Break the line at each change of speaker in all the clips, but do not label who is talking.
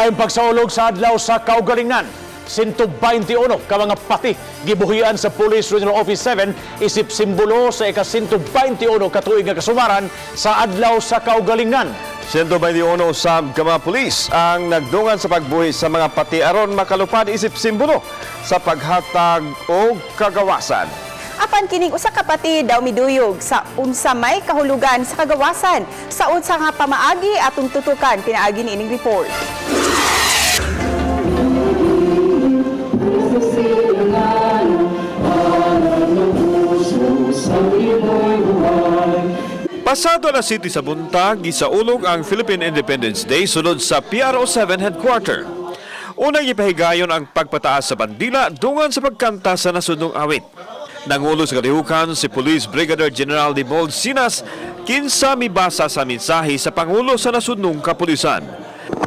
Laing pagsaulog sa adlaw sa kaugalingan. 121 ka mga pati gibuhian sa Police Regional Office 7 isip simbolo sa ika-121 ka tuig nga Kasumaran sa adlaw sa kaugalingan.
121 sa mga pulis ang nagdungan sa pagbuhi sa mga pati aron makalupad isip simbolo sa paghatag o kagawasan.
Apan kining usa ka pati daw miduyog sa unsa may kahulugan sa kagawasan sa unsa nga pamaagi atong tutukan pinaagi niining report.
Pasado alas 7 sa buntag, gisaulog ang Philippine Independence Day sulod sa PRO7 headquarter. Unang ipahigayon ang pagpataas sa bandila dungan sa pagkanta sa nasudnong awit. Nangulo sa kalihukan si Police Brigadier General de Sinas kinsa mibasa sa mensahe sa Pangulo sa nasudnong kapulisan.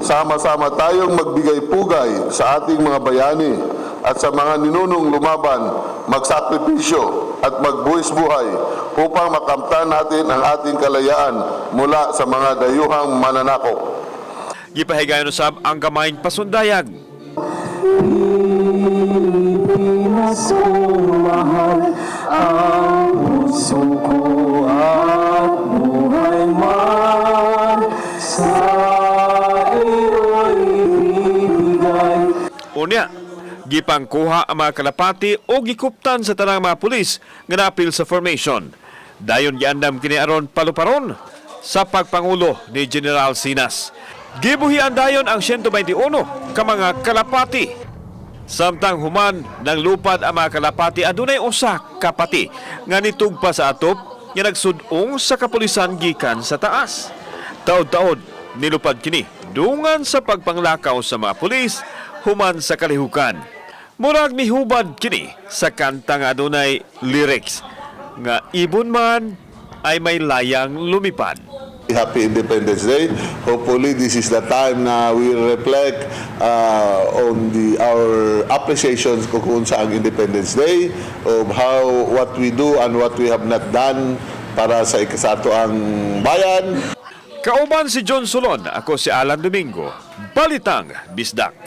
Sama-sama tayong magbigay pugay sa ating mga bayani at sa mga ninunong lumaban, magsakripisyo at magbuwis buhay upang makamtan natin ang ating kalayaan mula sa mga dayuhang mananakop.
Gipahigayon usab ang gamayng pasundayag.
Mahal ang puso ko at buhay man sa iyo'y ibigay.
Unya, gipangkuha ang mga kalapati o gikuptan sa tanang mga pulis nga napil sa formation. Dayon giandam kini aron paluparon sa pagpangulo ni General Sinas. Gibuhian dayon ang 121 ka mga kalapati. Samtang human ng lupad ang mga kalapati adunay usa ka pati nga nitugpa sa atop nga nagsudong sa kapulisan gikan sa taas. Taod-taod nilupad kini dungan sa pagpanglakaw sa mga pulis human sa kalihukan. Murag mihubad kini sa kanta nga adunay lyrics nga ibon man ay may layang lumipad.
Happy Independence Day. Hopefully this is the time na we reflect on our appreciations kung sa ang Independence Day, of what we do and what we have not done para sa ikasato ang bayan.
Kauban si John Solon, ako si Alan Domingo, Balitang, Bisdak.